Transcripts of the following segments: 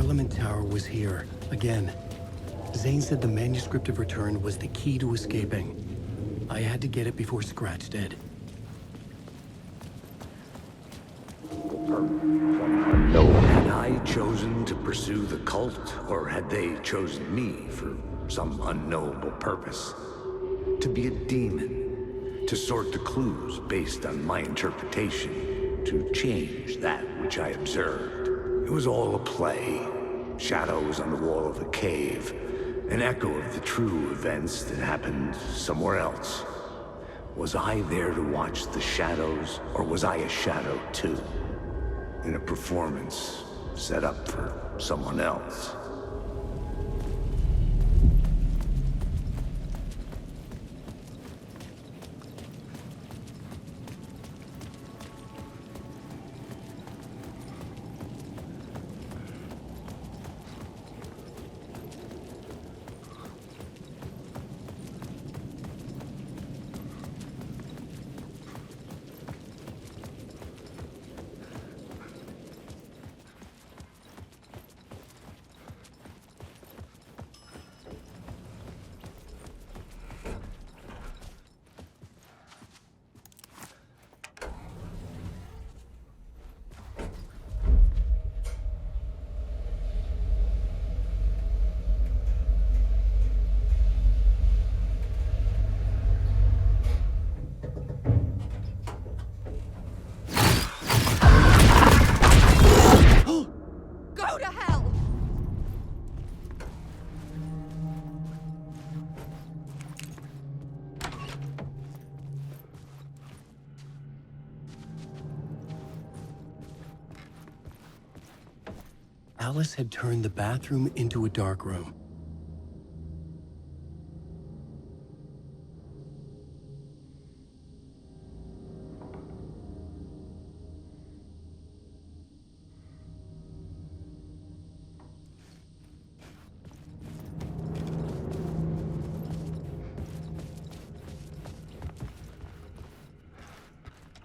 Parliament Tower was here, again. Zane said the manuscript of return was the key to escaping. I had to get it before Scratch did. Had I chosen to pursue the cult, or had they chosen me for some unknowable purpose? To be a demon, to sort the clues based on my interpretation, to change that which I observed. It was all a play. Shadows on the wall of the cave, an echo of the true events that happened somewhere else. Was I there to watch the shadows, or was I a shadow too? In a performance set up for someone else. Go to hell! Alice had turned the bathroom into a dark room.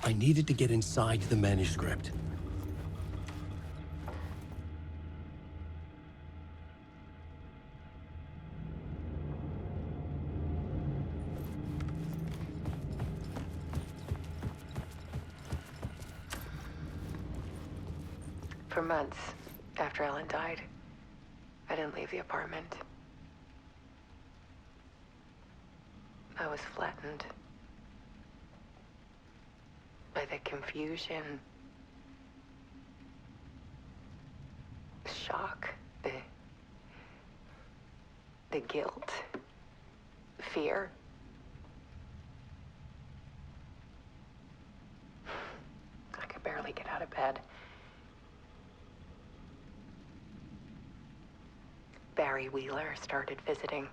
I needed to get inside the manuscript. For months after Ellen died, I didn't leave the apartment. I was flattened by the confusion, the shock, the guilt, fear. I could barely get out of bed. Barry Wheeler started visiting.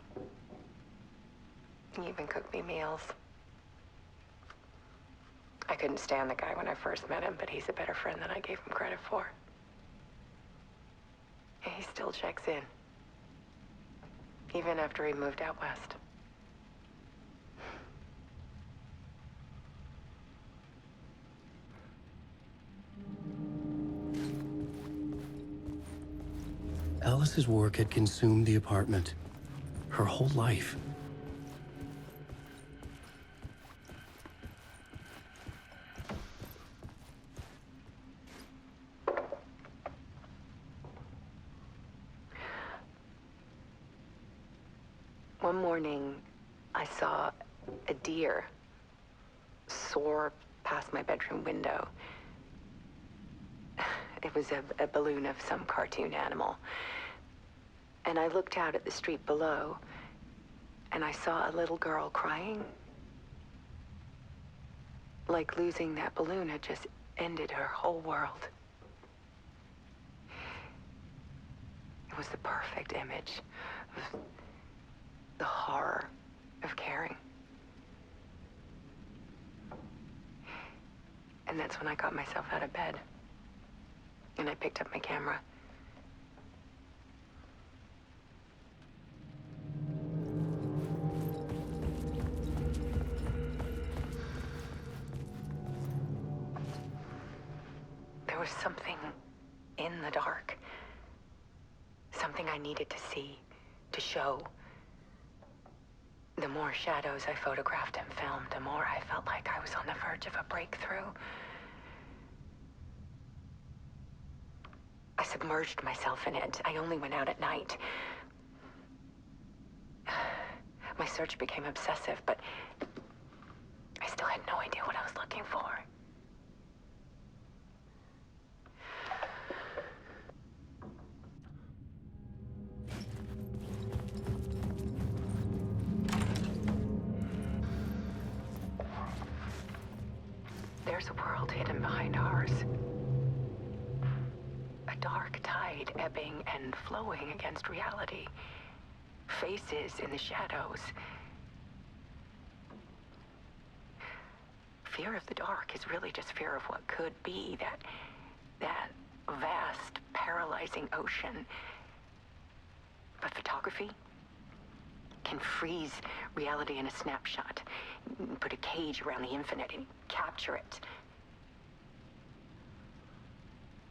He even cooked me meals. I couldn't stand the guy when I first met him, but he's a better friend than I gave him credit for. And he still checks in, even after he moved out west. Alice's work had consumed the apartment. Her whole life. One morning, I saw a deer soar past my bedroom window. It was a balloon of some cartoon animal. And I looked out at the street below, and I saw a little girl crying. Like losing that balloon had just ended her whole world. It was the perfect image of the horror of caring. And that's when I got myself out of bed. And I picked up my camera. There was something in the dark. Something I needed to see, to show. The more shadows I photographed and filmed, the more I felt like I was on the verge of a breakthrough. I submerged myself in it. I only went out at night. My search became obsessive, but I still had no idea what I was looking for. There's a world hidden behind ours. A dark tide ebbing and flowing against reality. Faces in the shadows. Fear of the dark is really just fear of what could be, that vast, paralyzing ocean. But photography can freeze reality in a snapshot. Put a cage around the infinite and capture it.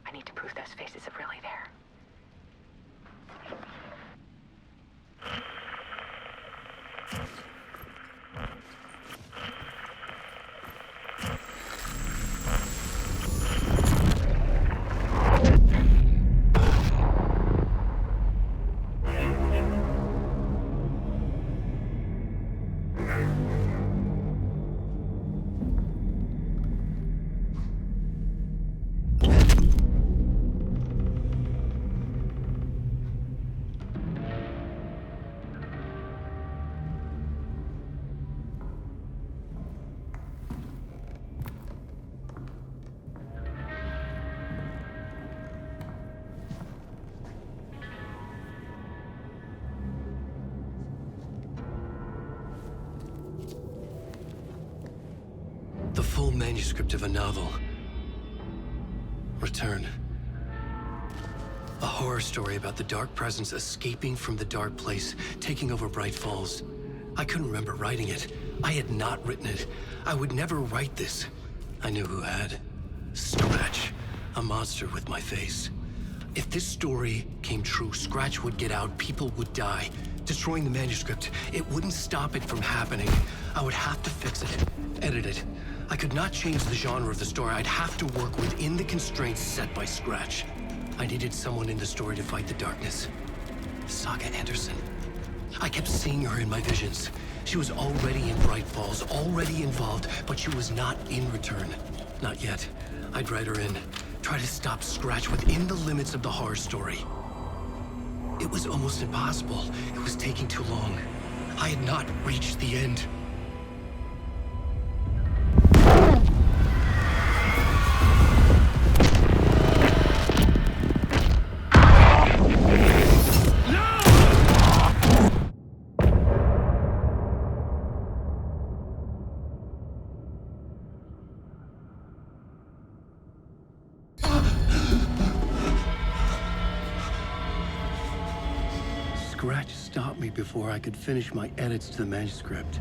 I need to prove those faces are really there. The full manuscript of a novel. Return. A horror story about the dark presence escaping from the dark place, taking over Bright Falls. I couldn't remember writing it. I had not written it. I would never write this. I knew who had. Scratch. A monster with my face. If this story came true, Scratch would get out, people would die. Destroying the manuscript, it wouldn't stop it from happening. I would have to fix it, edit it. I could not change the genre of the story. I'd have to work within the constraints set by Scratch. I needed someone in the story to fight the darkness. Saga Anderson. I kept seeing her in my visions. She was already in Bright Falls, already involved, but she was not in Return. Not yet. I'd write her in. Try to stop Scratch within the limits of the horror story. It was almost impossible. It was taking too long. I had not reached the end. Scratch stopped me before I could finish my edits to the manuscript.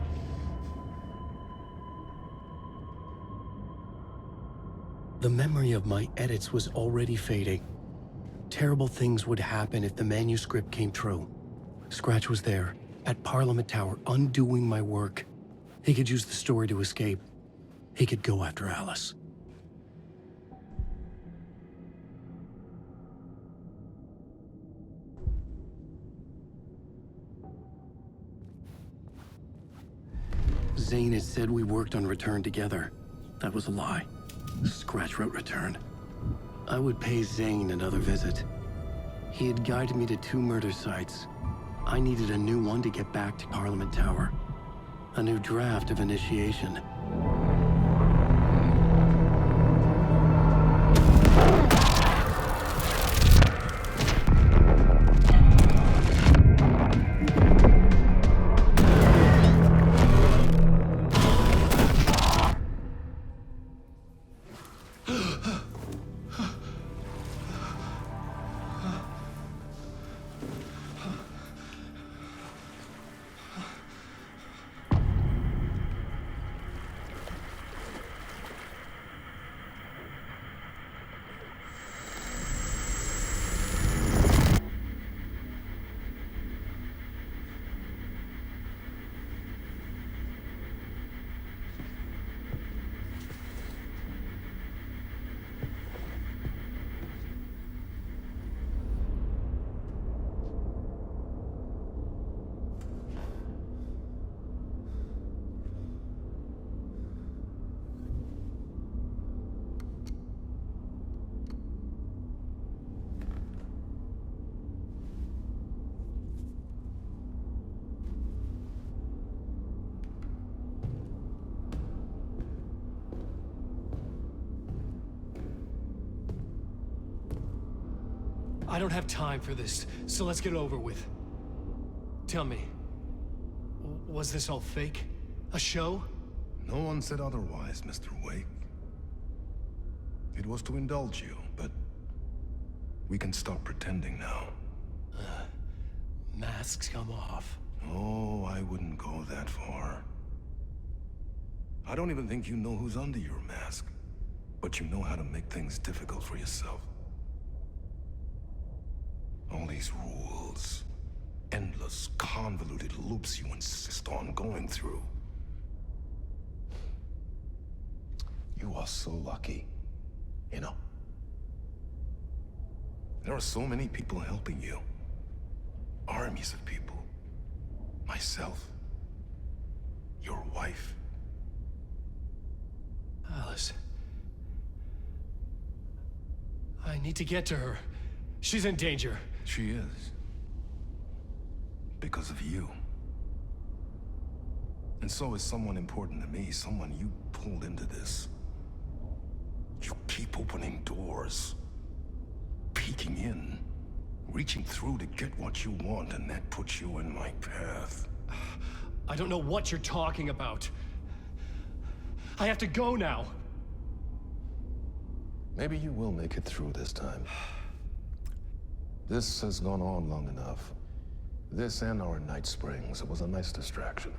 The memory of my edits was already fading. Terrible things would happen if the manuscript came true. Scratch was there, at Parliament Tower, undoing my work. He could use the story to escape. He could go after Alice. Zane had said we worked on Return together. That was a lie. Scratch wrote Return. I would pay Zane another visit. He had guided me to 2 murder sites. I needed a new one to get back to Parliament Tower. A new draft of Initiation. I don't have time for this, so let's get it over with. Tell me, was this all fake? A show? No one said otherwise, Mr. Wake. It was to indulge you, but we can stop pretending now. Masks come off. Oh, I wouldn't go that far. I don't even think you know who's under your mask, but you know how to make things difficult for yourself. All these rules, endless, convoluted loops you insist on going through. You are so lucky, you know? There are so many people helping you. Armies of people. Myself. Your wife. Alice. I need to get to her. She's in danger. She is. Because of you. And so is someone important to me, someone you pulled into this. You keep opening doors. Peeking in. Reaching through to get what you want, and that puts you in my path. I don't know what you're talking about. I have to go now. Maybe you will make it through this time. This has gone on long enough. This and our Night Springs. It was a nice distraction.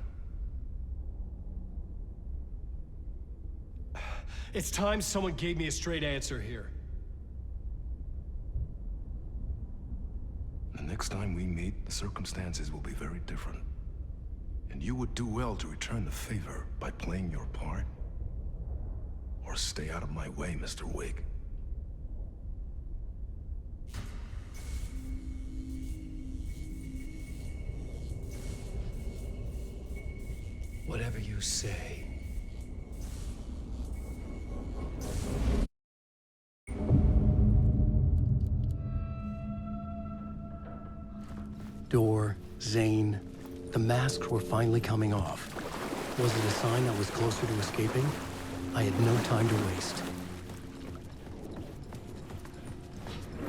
It's time someone gave me a straight answer here. The next time we meet, the circumstances will be very different. And you would do well to return the favor by playing your part. Or stay out of my way, Mr. Wake. Whatever you say. Door, Zane, the masks were finally coming off. Was it a sign I was closer to escaping? I had no time to waste.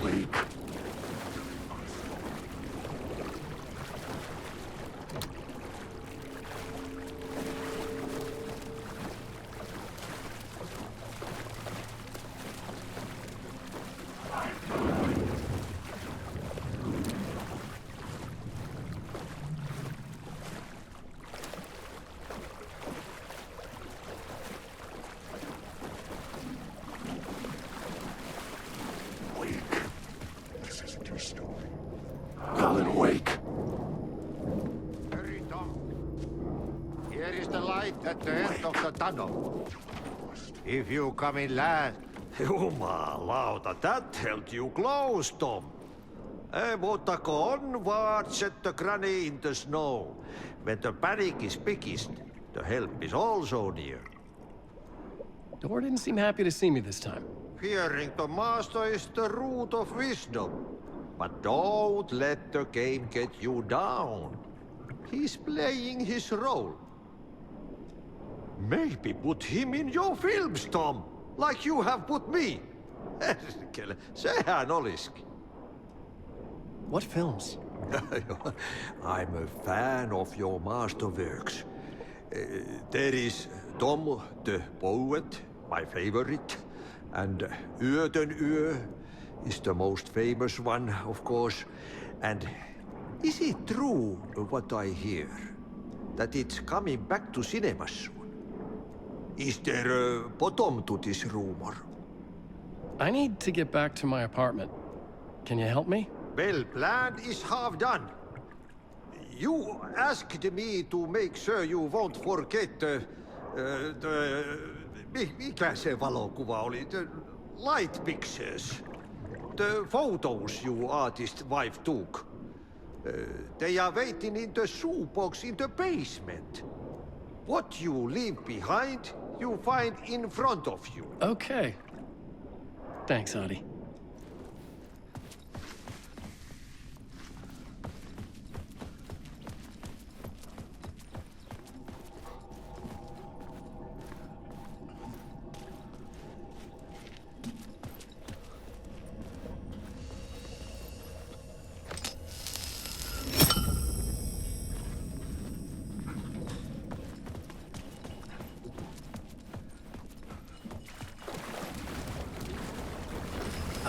Wake. This isn't your story. Alan Wake. Hurry, Tom. Here is the light at the end of the tunnel. If you come in last... Jumalauta, that held you close, Tom. Mutta go onward, set the granny in the snow. When the panic is biggest, the help is also near. Door didn't seem happy to see me this time. Fearing the master is the root of wisdom. But don't let the game get you down. He's playing his role. Maybe put him in your films, Tom, like you have put me. Sehän olisikin. What films? I'm a fan of your masterworks. There is Tom the Poet, my favorite, and Yöden Yö is the most famous one, of course. And is it true what I hear, that it's coming back to cinemas soon? Is there a bottom to this rumor? I need to get back to my apartment. Can you help me? Well, plan is half done. You asked me to make sure you won't forget mikä se valokuva oli? The light pictures. The photos your artist wife took. They are waiting in the shoebox in the basement. What you leave behind, you find in front of you. Okay. Thanks, Adi.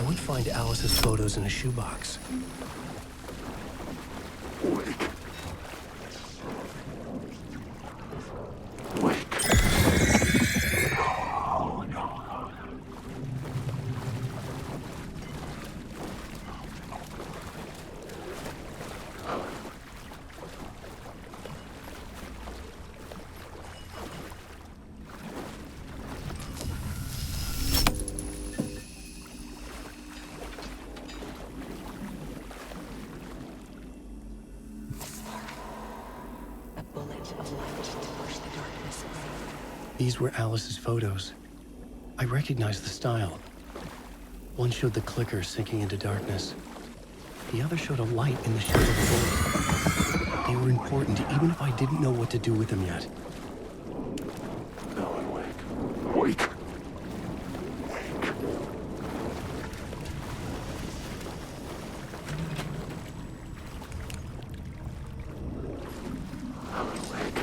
I would find Alice's photos in a shoebox. Wake. Wake. Oh, no. A bullet of light to push the darkness away. These were Alice's photos. I recognized the style. One showed the clicker sinking into darkness. The other showed a light in the shape of a bullet. They were important, even if I didn't know what to do with them yet. Alan, wake. Wake. Wake. Alan, wake.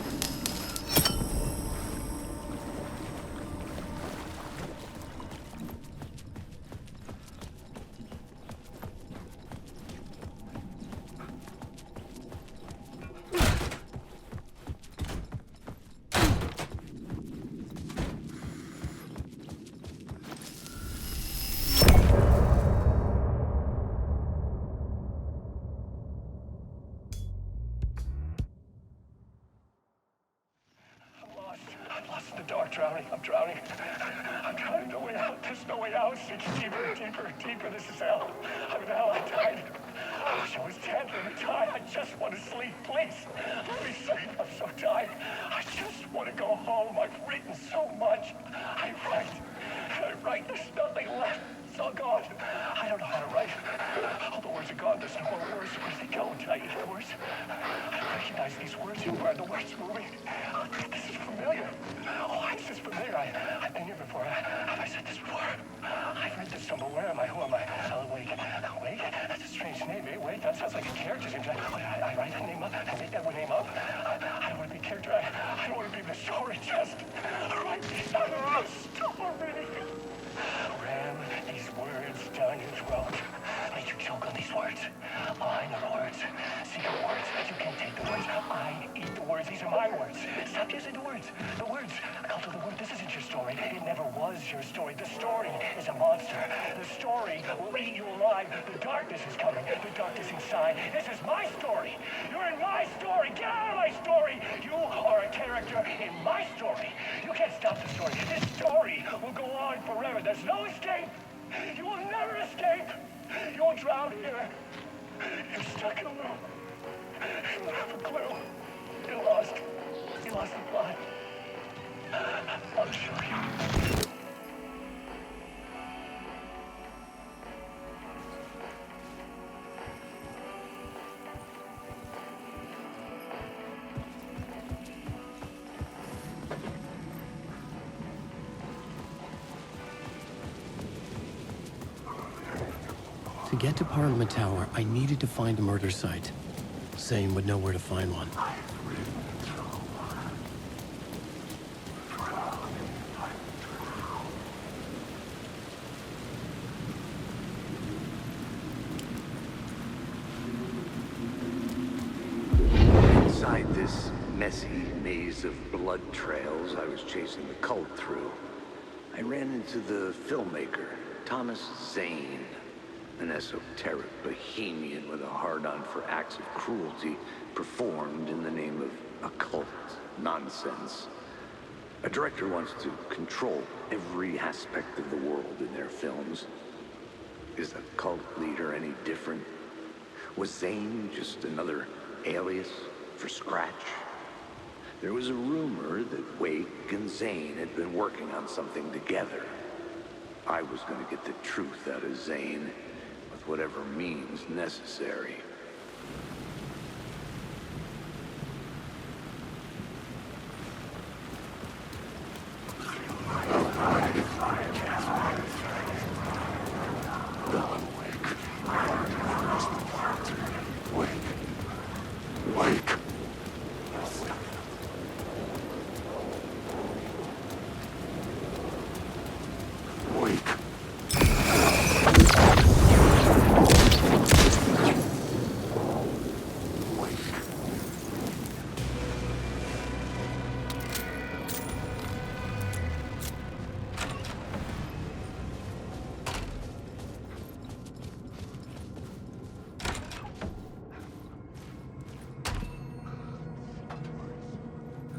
I'm lost in the dark, drowning. I'm drowning. I'm drowning. No way out. There's no way out. It's deeper and deeper and deeper. This is hell. I'm in hell. I died. I wish I was dead. Let me die. I just want to sleep, please. Let me sleep. I'm so tired. I just want to go home. I've written so much. I write. There's nothing left. It's all gone. I don't know how to write. All the words are gone. There's no more words. Where do they go? Did I eat the words? I don't recognize these words. Who are the words moving? Oh, this is familiar. Oh, why is this familiar? I've been here before. Have I said this before? I've read this somewhere. Where am I? Who am I? Wake. Wake? That's a strange name, eh? Wake? That sounds like a character's name. I write that name up. I make that name up. I don't want to be a character. I don't want to be the story. Just write me out of the story. Ram these words down your throat. Make you choke on these words. I know the words. Secret words. You can't take the words. I eat the words. These are my words. Stop using the words. The words. Come to the word. This isn't your story. It never was your story. The story is a monster. The story will eat you alive. The darkness is coming. The darkness inside. This is my story. You're in my story. Get out of my story. You are a character in my story. You can't stop the story. This story will go on forever. There's no escape. You will never escape. You will drown here. You're stuck in a loop. You don't have a clue. You're lost. You lost the plot. I'll show you. To get to Parliament Tower, I needed to find a murder site. Zane would know where to find one. Inside this messy maze of blood trails I was chasing the cult through, I ran into the filmmaker, Thomas Zane. An esoteric bohemian with a hard-on for acts of cruelty performed in the name of occult nonsense. A director wants to control every aspect of the world in their films. Is the cult leader any different? Was Zane just another alias for Scratch? There was a rumor that Wake and Zane had been working on something together. I was going to get the truth out of Zane, with whatever means necessary. Wake.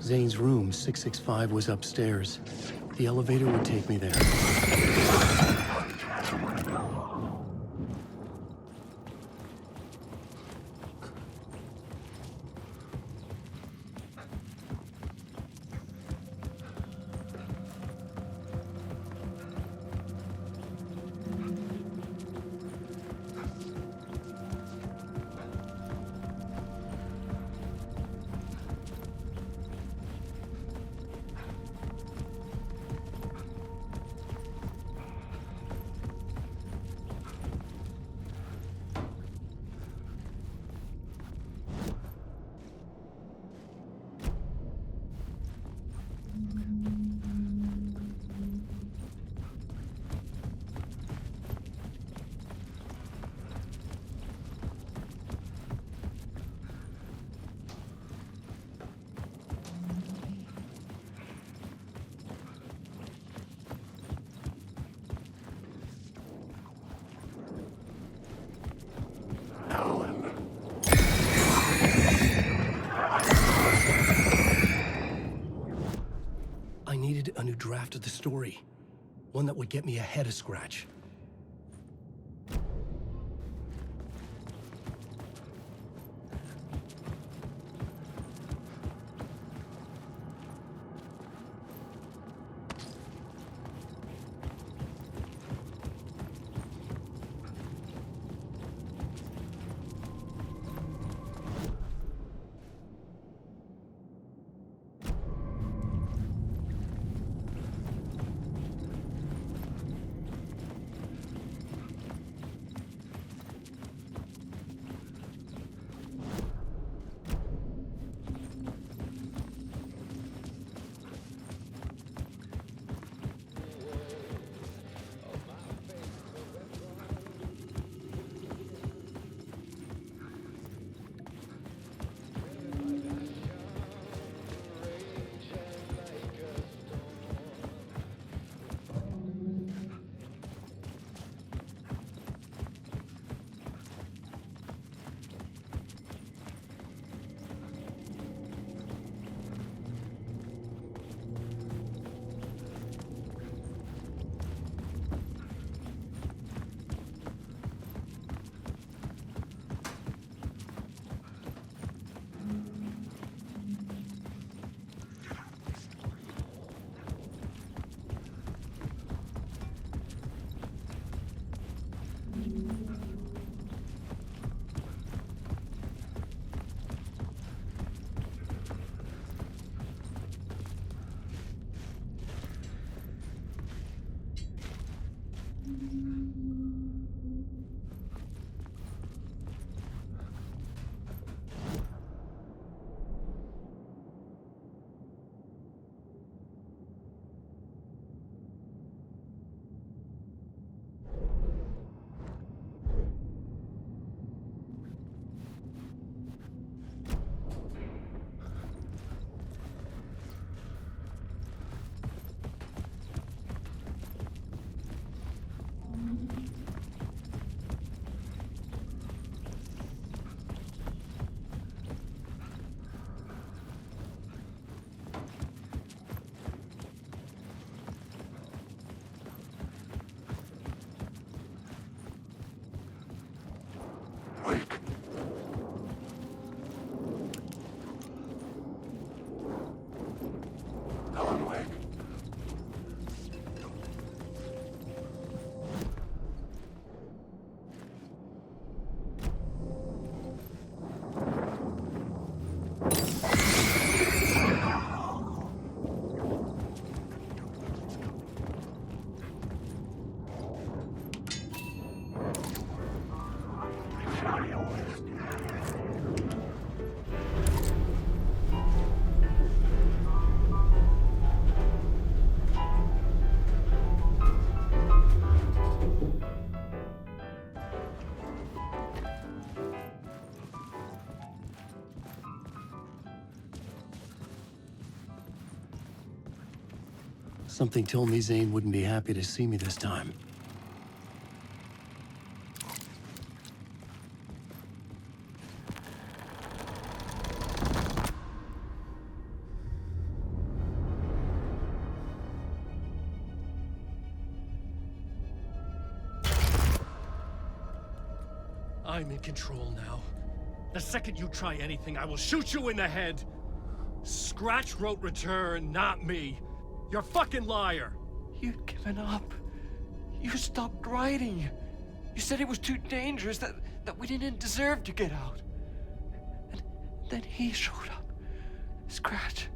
Zane's room, 665, was upstairs. The elevator would take me there. I needed a new draft of the story. One that would get me ahead of Scratch. Something told me Zane wouldn't be happy to see me this time. I'm in control now. The second you try anything, I will shoot you in the head. Scratch wrote return, not me. You're a fucking liar. You'd given up. You stopped writing. You said it was too dangerous, that we didn't deserve to get out. And then he showed up. Scratch.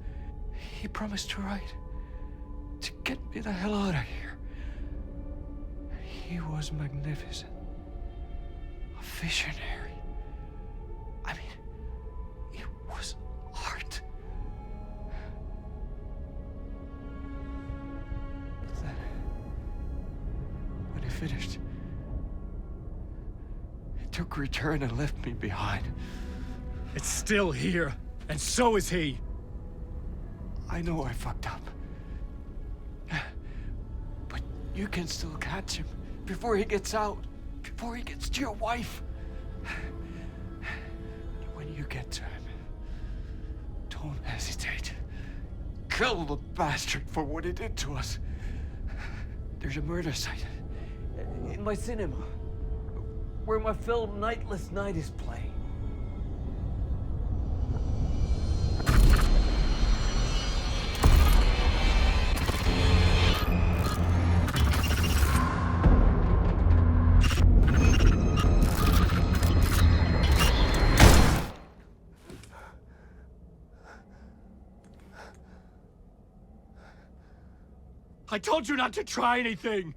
He promised to write. To get me the hell out of here. He was magnificent. A visionary. I mean, it was art. But then, when he finished, he took return and left me behind. It's still here, and so is he. I know I fucked up. But you can still catch him before he gets out, before he gets to your wife. When you get to him, don't hesitate. Kill the bastard for what he did to us. There's a murder site in my cinema where my film Nightless Night is playing. I told you not to try anything!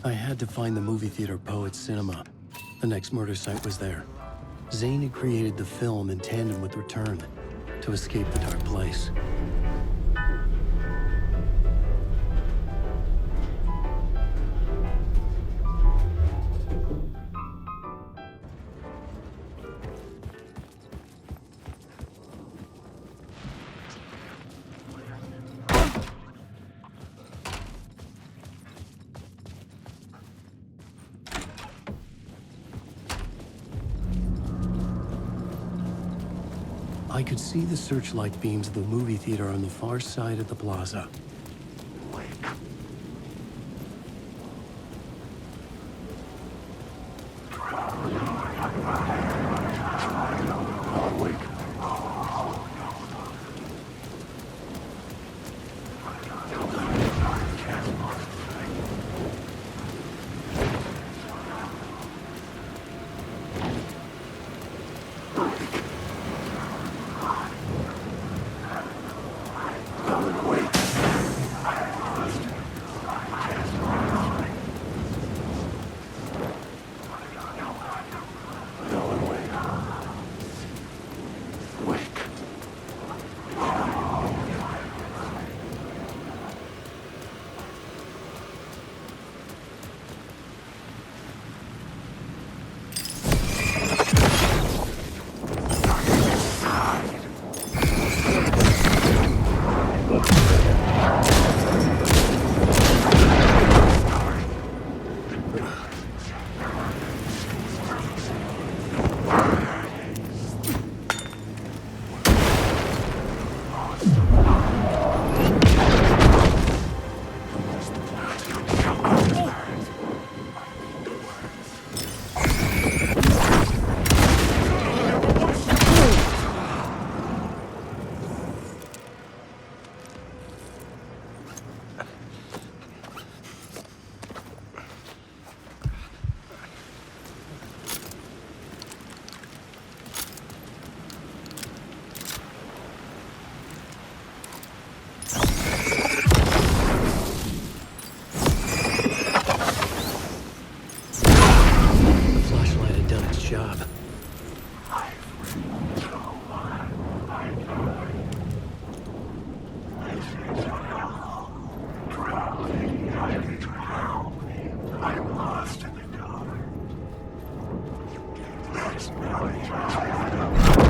I had to find the movie theater Poet Cinema. The next murder site was there. Zane had created the film in tandem with Return to escape the dark place. I could see the searchlight beams of the movie theater on the far side of the plaza.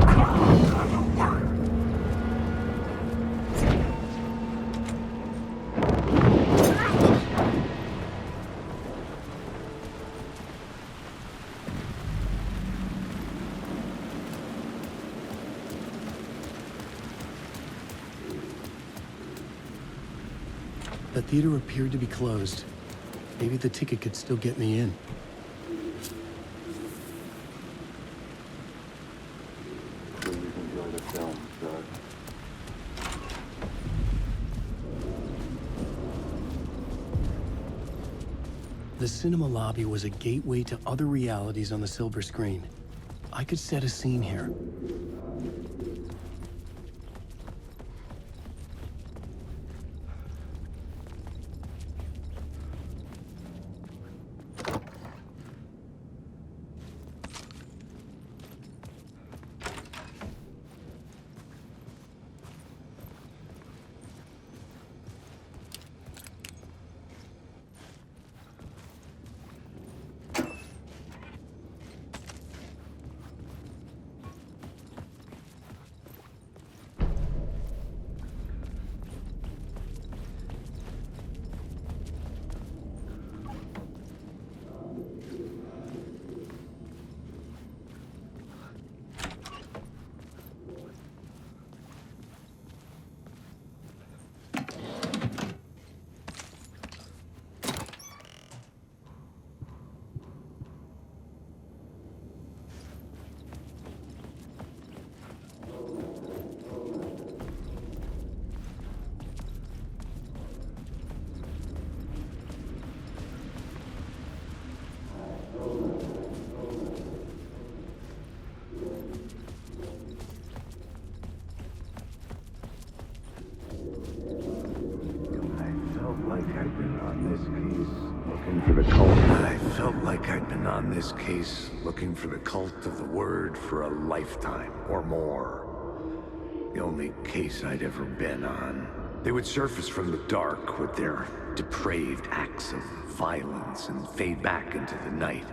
Come on. The theater appeared to be closed. Maybe the ticket could still get me in. Please enjoy the film, sir. The cinema lobby was a gateway to other realities on the silver screen. I could set a scene here. I felt like I'd been on this case looking for the cult of the word for a lifetime or more. The only case I'd ever been on. They would surface from the dark with their depraved acts of violence and fade back into the night,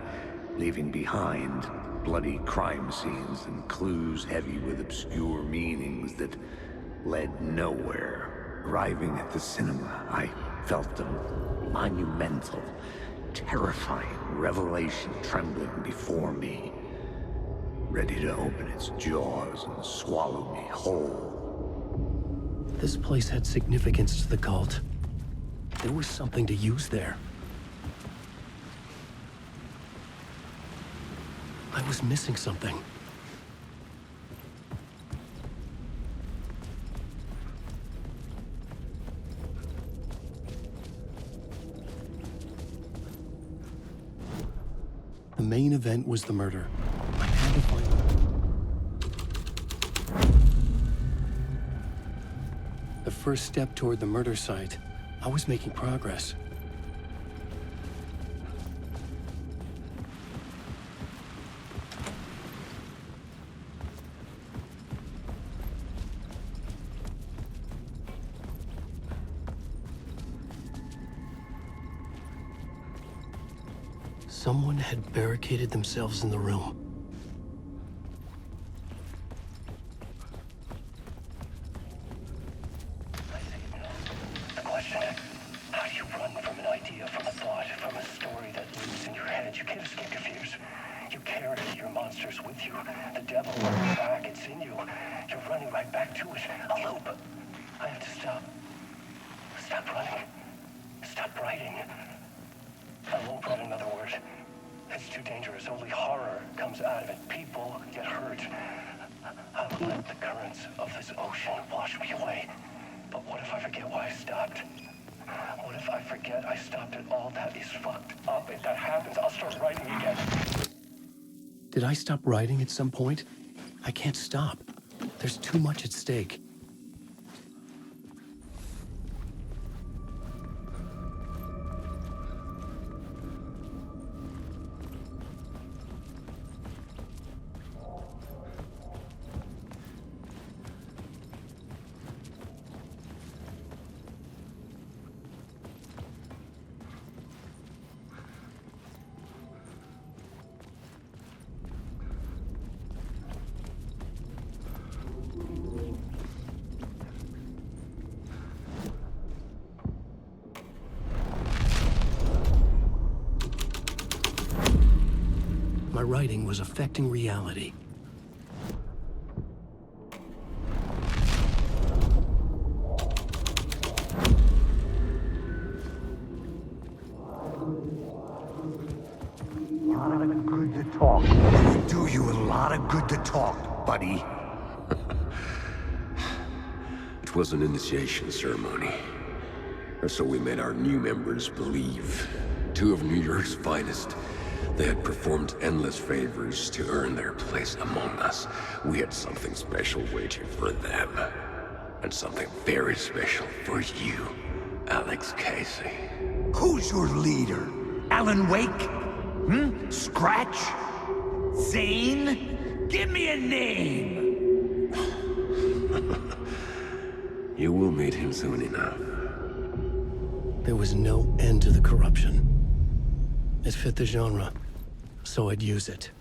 leaving behind bloody crime scenes and clues heavy with obscure meanings that led nowhere. Arriving at the cinema, I felt a monumental, terrifying revelation trembling before me, ready to open its jaws and swallow me whole. This place had significance to the cult. There was something to use there. I was missing something. The main event was the murder. I had to find it. The first step toward the murder site. I was making progress. Someone had barricaded themselves in the room. The question, how do you run from an idea, from a thought, from a story that lives in your head? You can't escape your fears. You carry your monsters with you. The devil on your back, it's in you. You're running right back to it. A loop. I have to stop. Stop running. Stop writing. I won't write another word. It's too dangerous. Only horror comes out of it. People get hurt. I will let the currents of this ocean wash me away. But what if I forget why I stopped? What if I forget I stopped at all that is fucked up? If that happens, I'll start writing again. Did I stop writing at some point? I can't stop. There's too much at stake. writing was affecting reality. Good to talk. Do you a lot of good to talk, buddy. It was an initiation ceremony. Or so we made our new members believe. Two of New York's finest. They had performed endless favors to earn their place among us. We had something special waiting for them. And something very special for you, Alex Casey. Who's your leader? Alan Wake? Scratch? Zane? Give me a name! You will meet him soon enough. There was no end to the corruption. It fit the genre, so I'd use it.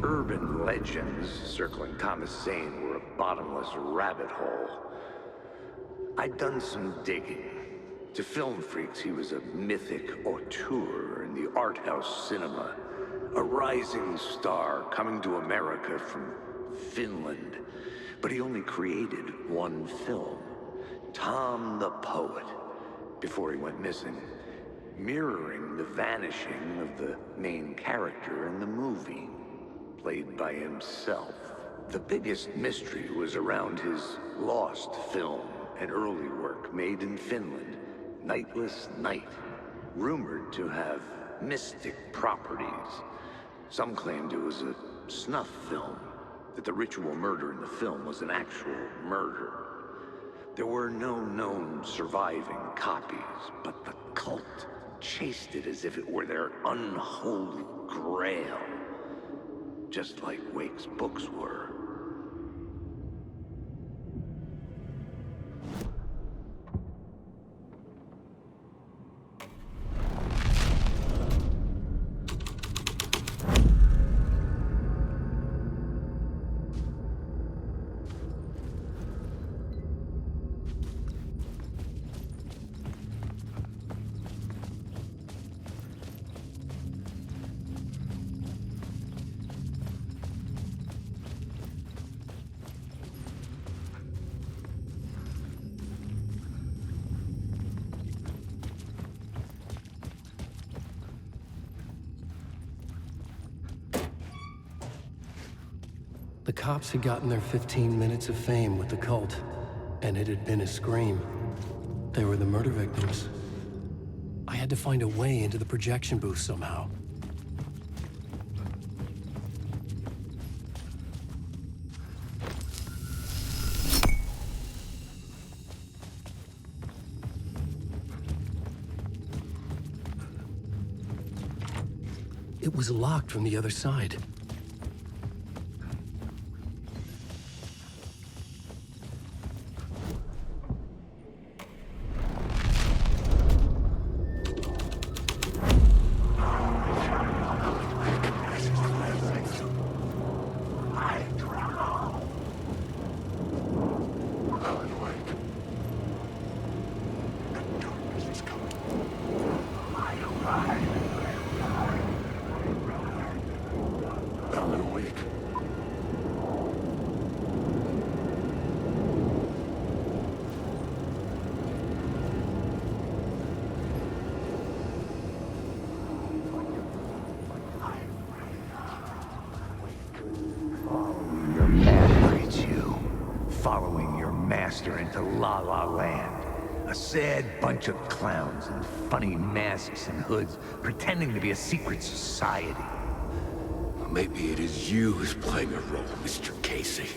Urban legends circling Thomas Zane were a bottomless rabbit hole. I'd done some digging. To film freaks, he was a mythic auteur in the art house cinema. A rising star coming to America from Finland. But he only created one film, Tom the Poet, before he went missing, mirroring the vanishing of the main character in the movie, played by himself. The biggest mystery was around his lost film, an early work made in Finland, Nightless Night, rumored to have mystic properties. Some claimed it was a snuff film, that the ritual murder in the film was an actual murder. There were no known surviving copies, but the cult chased it as if it were their unholy grail, just like Wake's books were. The cops had gotten their 15 minutes of fame with the cult, and it had been a scream. They were the murder victims. I had to find a way into the projection booth somehow. It was locked from the other side. Following your master into La La Land. A sad bunch of clowns in funny masks and hoods, pretending to be a secret society. Maybe it is you who's playing a role, Mr. Casey.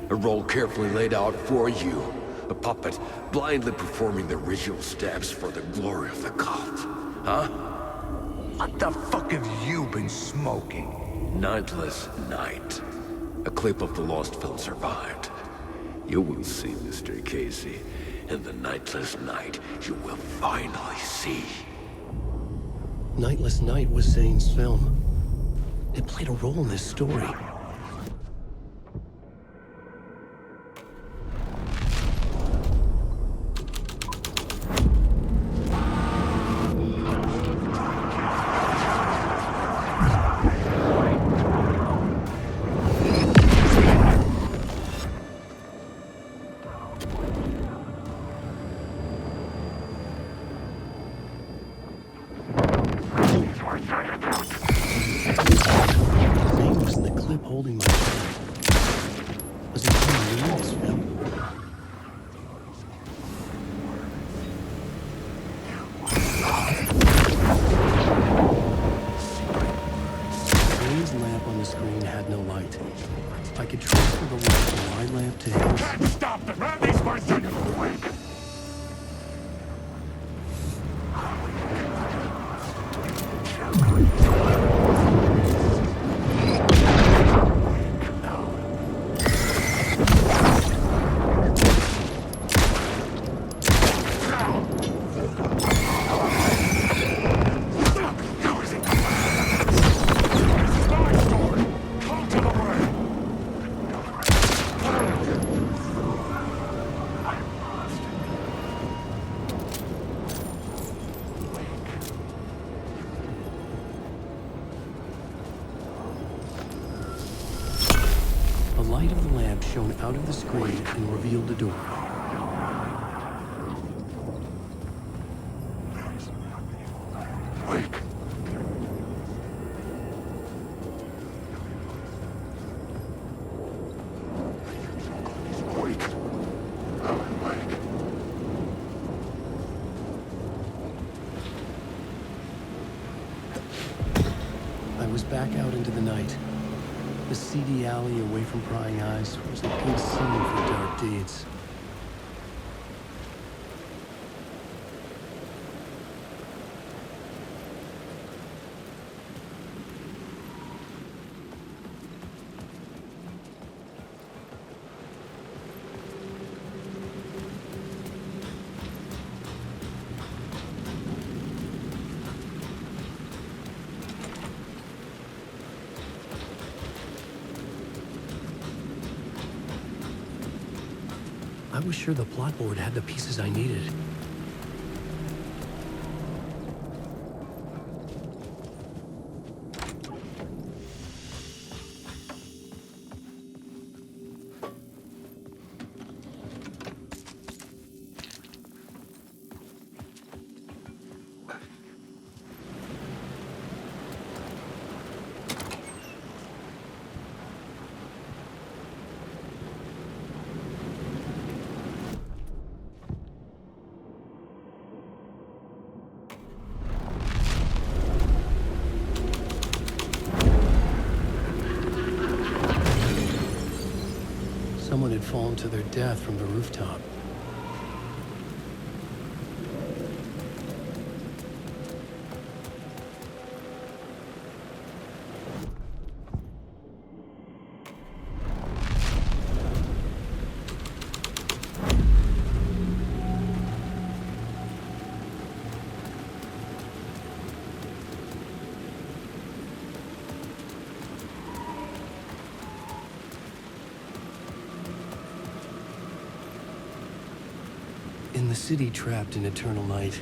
A role carefully laid out for you. A puppet blindly performing the ritual steps for the glory of the cult. Huh? What the fuck have you been smoking? Nightless Night. A clip of the lost film survived. You will see, Mr. Casey. In the Nightless Night, you will finally see. Nightless Night was Zane's film. It played a role in this story. Holding my hand. Was he telling me this film? Zane's lamp on the screen had no light. I could transfer the light from my lamp to his. Stop them! Run these first on your way! The light of the lamp shone out of the screen and revealed the door. Wake. Wake. Alan, wake. I was back out into the night. The seedy alley away from prying eyes was a good scene for dark deeds. I was sure the plot board had the pieces I needed. Someone had fallen to their death from the rooftop. In the city trapped in eternal night,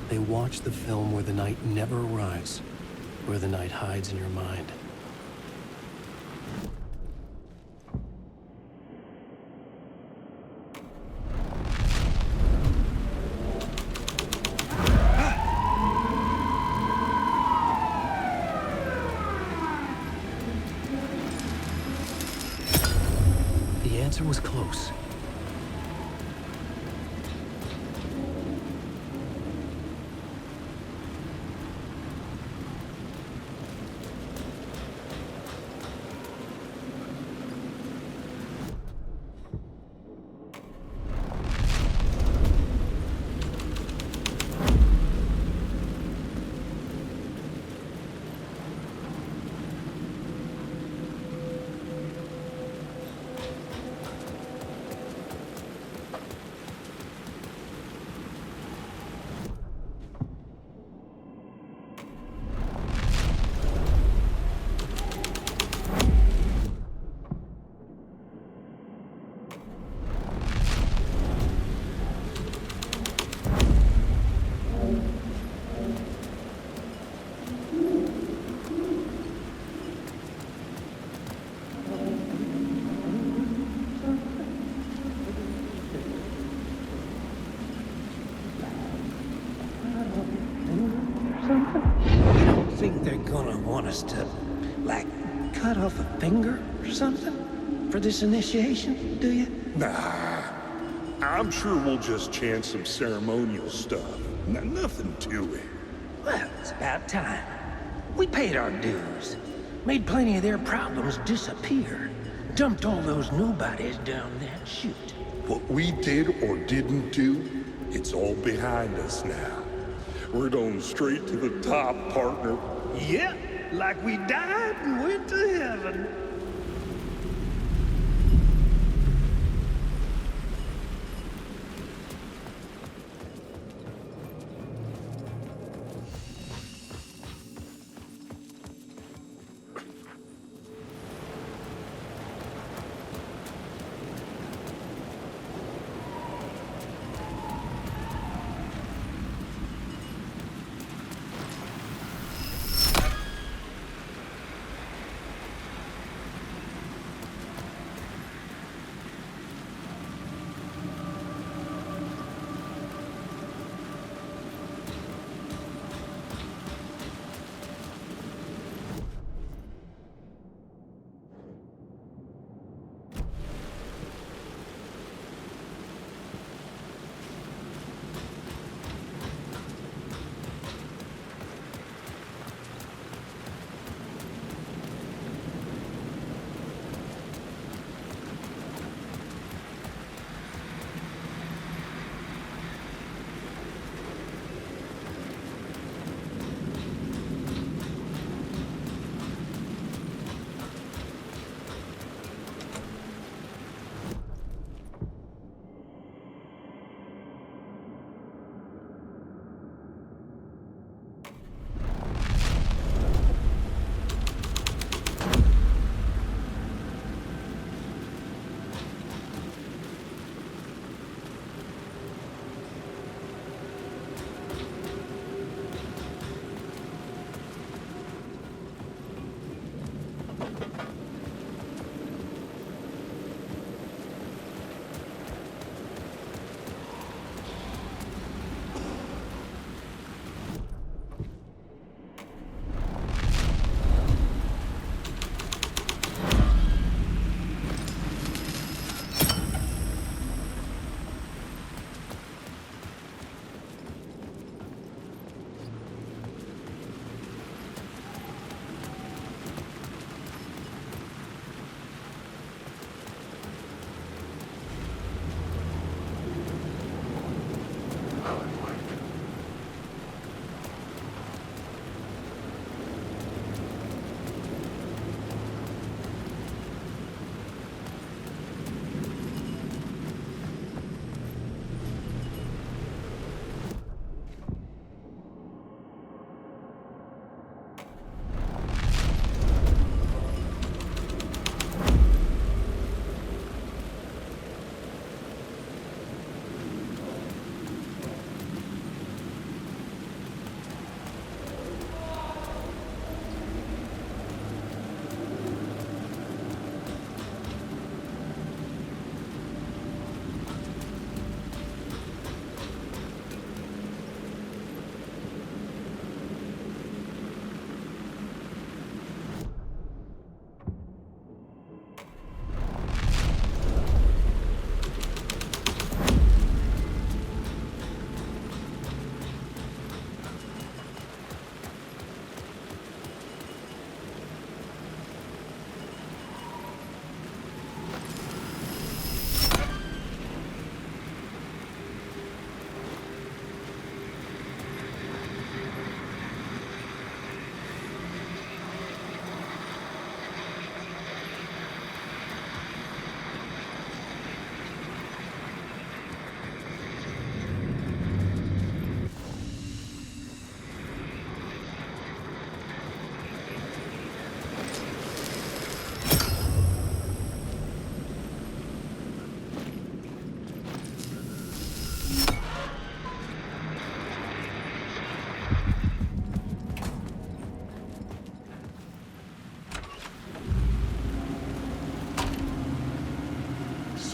they watch the film where the night never arrives, where the night hides in your mind. The answer was close. You don't think they're gonna want us to, like, cut off a finger or something for this initiation, do you? Nah. I'm sure we'll just chant some ceremonial stuff. Nothing to it. Well, it's about time. We paid our dues. Made plenty of their problems disappear. Dumped all those nobodies down that chute. What we did or didn't do, it's all behind us now. We're going straight to the top, partner. Yep, like we died and went to heaven.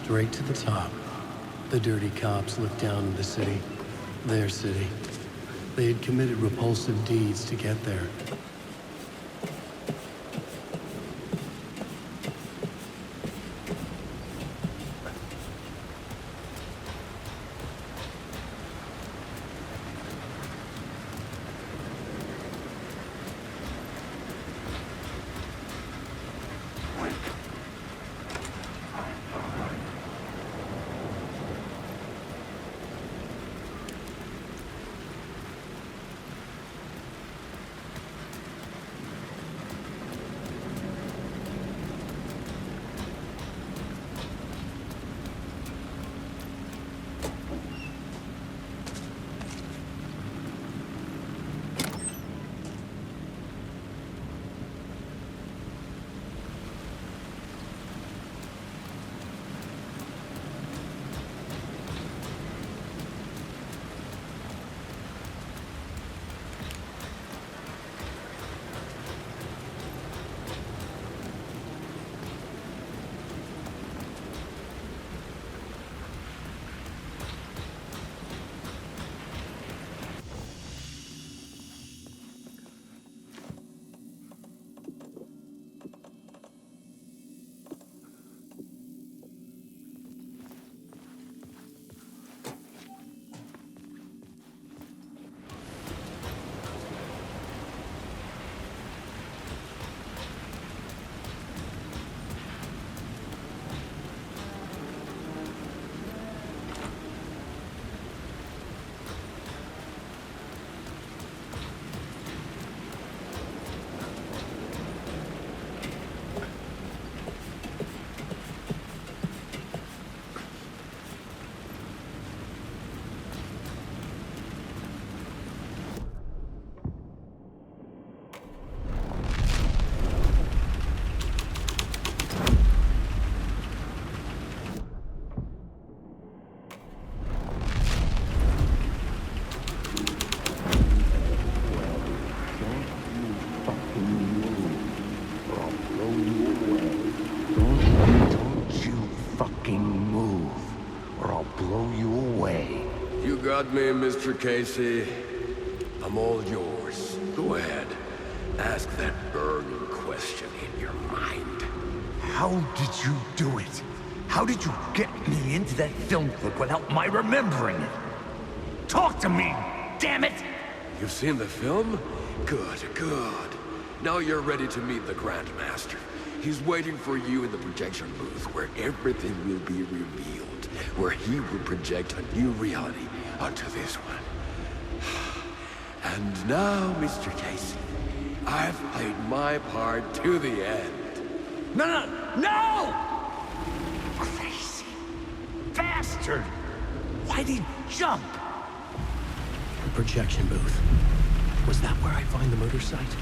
straight to the top. The dirty cops looked down on the city. Their city. They had committed repulsive deeds to get there. Got me, Mr. Casey. I'm all yours. Go ahead. Ask that burning question in your mind. How did you do it? How did you get me into that film clip without my remembering it? Talk to me, damn it! You've seen the film? Good, good. Now you're ready to meet the Grandmaster. He's waiting for you in the projection booth where everything will be revealed, where he will project a new reality onto this one. And now, Mr. Casey, I've played my part to the end. No! Crazy bastard! Why'd he jump? The projection booth. Was that where I find the murder site?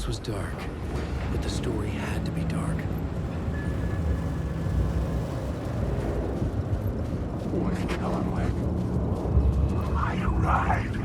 house was dark, but the story had to be dark. Wake, Alan Wake. I arrived.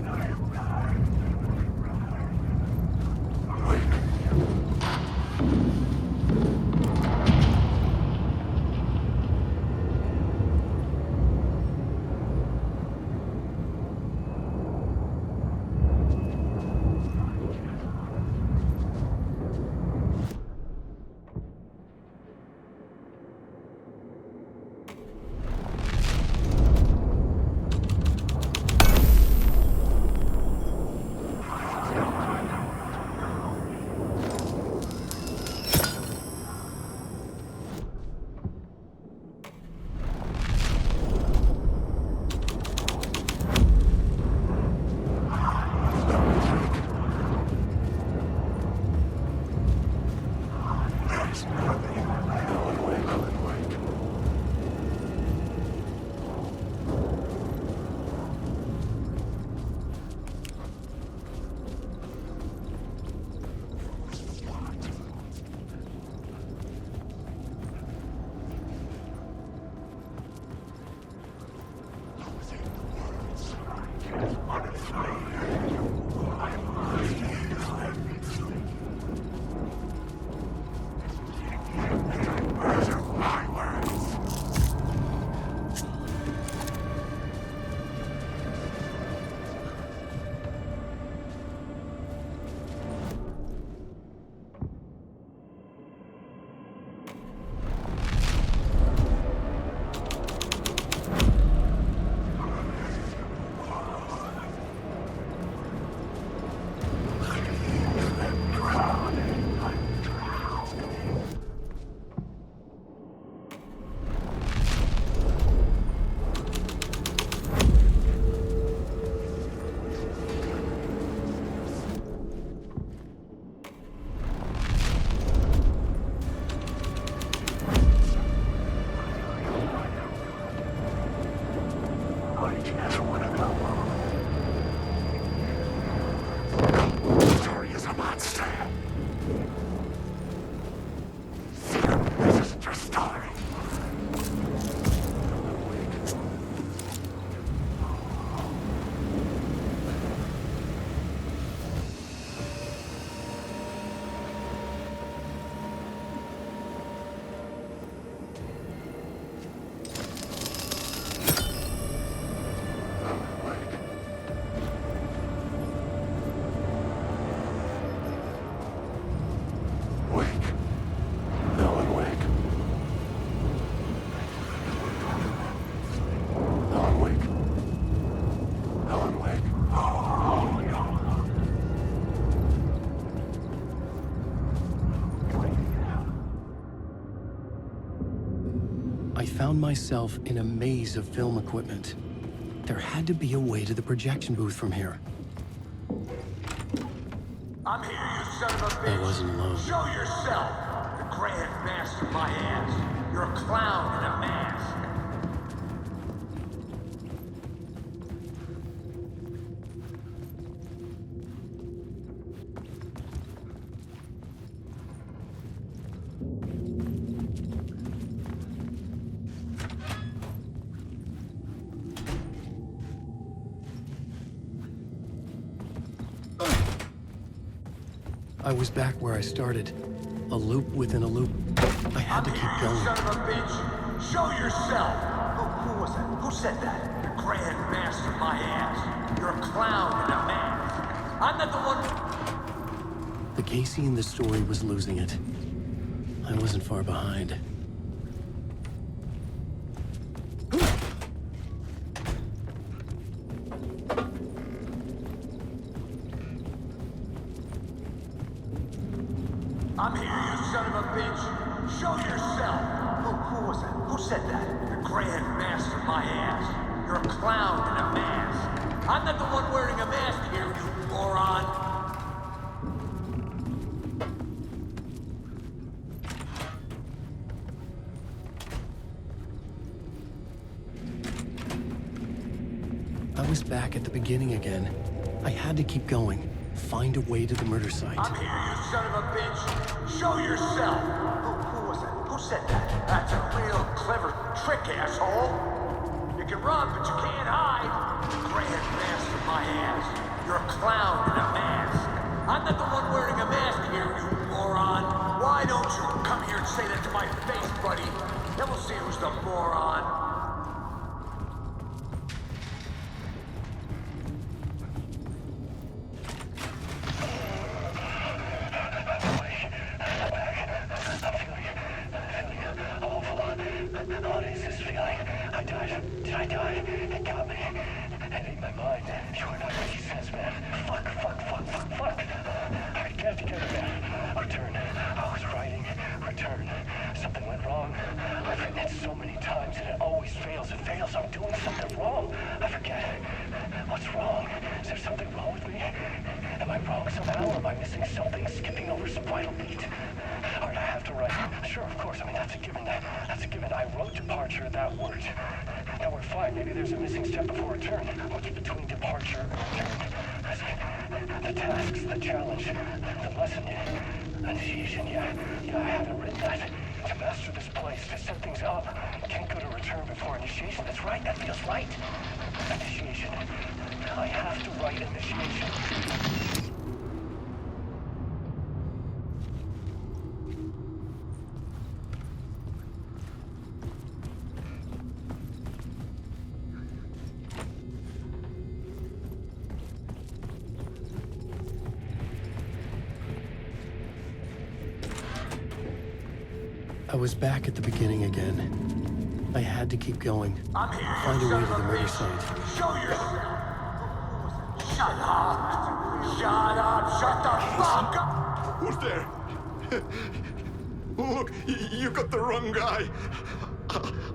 I found myself in a maze of film equipment. There had to be a way to the projection booth from here. I'm here, you son of a bitch. I wasn't alone. Show yourself. The Grand Master of my ass. You're a clown in a mask. I was back where I started. A loop within a loop. I had to keep going. You son of a bitch! Show yourself! Who was that? Who said that? The Grand Master of my ass. You're a clown in a mask. I'm not the one... The Casey in the story was losing it. I wasn't far behind. I'm here, you son of a bitch! Show yourself! Who was that? Who said that? The Grand Master of my ass. You're a clown in a mask. I'm not the one wearing a mask here, you moron! I was back at the beginning again. I had to keep going. find a way to the murder site. I'm here, you son of a bitch. Show yourself. Who was that? Who said that? That's a real clever trick, asshole. You can run, but you can't hide. Grand master, my ass. You're a clown in a mask. I'm not the one wearing a mask here, you moron. Why don't you come here and say that to my face, buddy? Then we'll see who's the moron. What is this feeling? I died. Did I die? It got me. It ate my mind. You are not making sense, man. Fuck. Alright, get it together, man. Return. I was writing. Return. Something went wrong. I've written it so many times and it always fails. It fails. I'm doing something wrong. I forget. What's wrong? Is there something wrong with me? Am I wrong somehow? Am I missing something? Skipping over some vital beat? Alright, I have to write. Sure, of course. I mean, that's a given. That's a given. I wrote departure, that worked. Now we're fine. Maybe there's a missing step before return. What's between departure and return? The tasks, the challenge, the lesson, initiation. Yeah, I haven't written that. To master this place, to set things up, can't go to return before initiation. That's right. That feels right. Initiation. I have to write initiation. I was back at the beginning again. I had to keep going. I'm here, Find a way to the murder bitch. site. Show yourself. Shut up. Shut the fuck up. Who's there? Look, you got the wrong guy.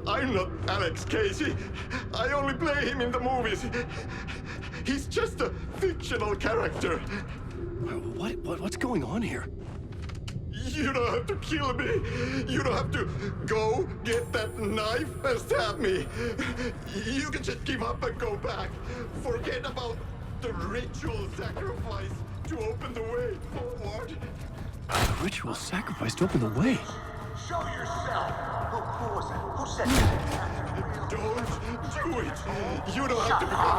I'm not Alex Casey. I only play him in the movies. He's just a fictional character. What's going on here? You don't have to kill me. You don't have to go get that knife and stab me. You can just give up and go back. Forget about the ritual sacrifice to open the way forward. A ritual sacrifice to open the way. Show yourself. Who was that? Who said that? Don't do it. You don't have to become...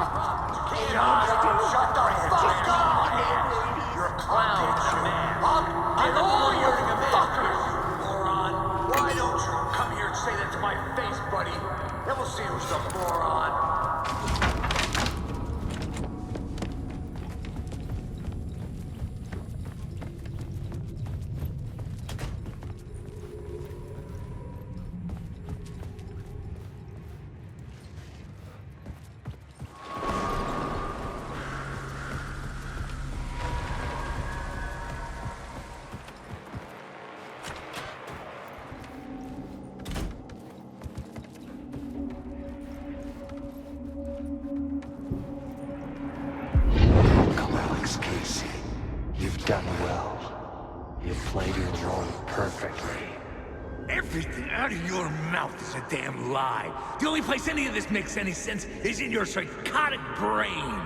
Shut the fuck up! You're a clown, man. I know you're wearing a mask, you moron. Why don't you come here and say that to my face, buddy? Then we'll see who's the moron. Done well. You've played your role perfectly. Everything out of your mouth is a damn lie. The only place any of this makes any sense is in your psychotic brain.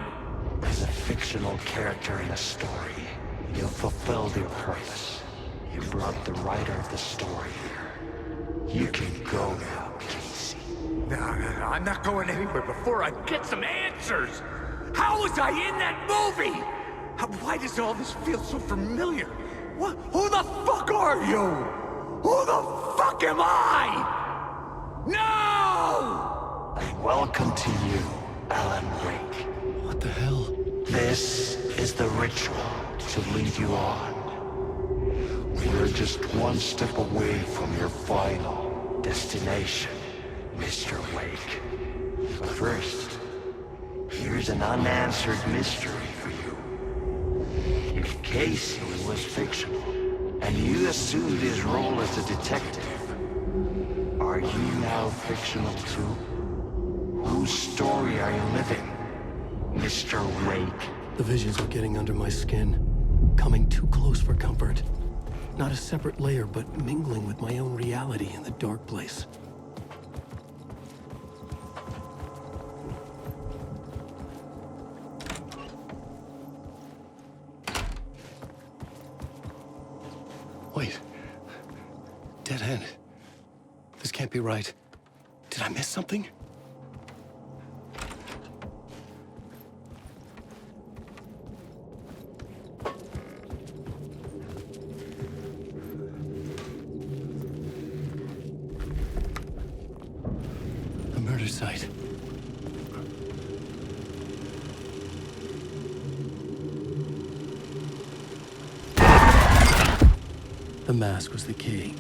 As a fictional character in a story, you've fulfilled your purpose. You brought the writer of the story here. You can go now, Casey. No, I'm not going anywhere before I get some answers. How was I in that movie? Why does all this feel so familiar? What? Who the fuck are you? Who the fuck am I? No! And welcome to you, Alan Wake. What the hell? This is the ritual to lead you on. We're just one step away from your final destination, Mr. Wake. But first, here's an unanswered mystery for you. If Casey was fictional, and you assumed his role as a detective, are you now fictional too? Whose story are you living, Mr. Wake? The visions are getting under my skin, coming too close for comfort. Not a separate layer, but mingling with my own reality in the dark place. Wait. Dead end. This can't be right. Did I miss something? A murder site. The mask was the key.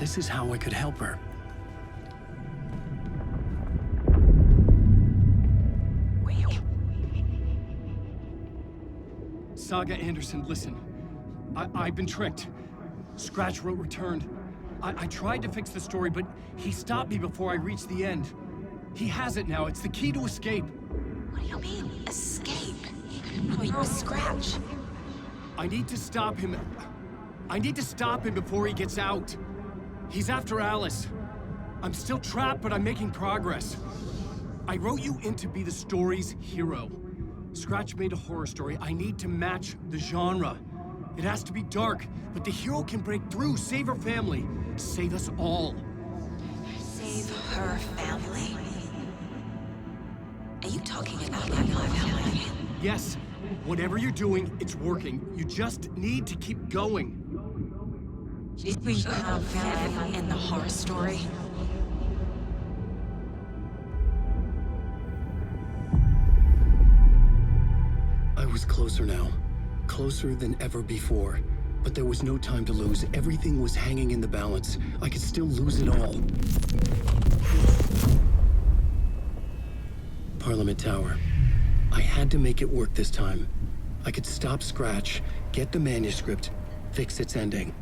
This is how I could help her. Saga Anderson, listen. I've been tricked. Scratch wrote returned. I tried to fix the story, but he stopped me before I reached the end. He has it now. It's the key to escape. What do you mean, escape? You're a Scratch. I need to stop him. I need to stop him before he gets out. He's after Alice. I'm still trapped, but I'm making progress. I wrote you in to be the story's hero. Scratch made a horror story. I need to match the genre. It has to be dark, but the hero can break through, save her family, save us all. Save her family? Are you talking about my family? Yes. Whatever you're doing, it's working. You just need to keep going. Did we have family in the horror story? I was closer now. Closer than ever before. But there was no time to lose. Everything was hanging in the balance. I could still lose it all. Parliament Tower. I had to make it work this time. I could stop Scratch, get the manuscript, fix its ending.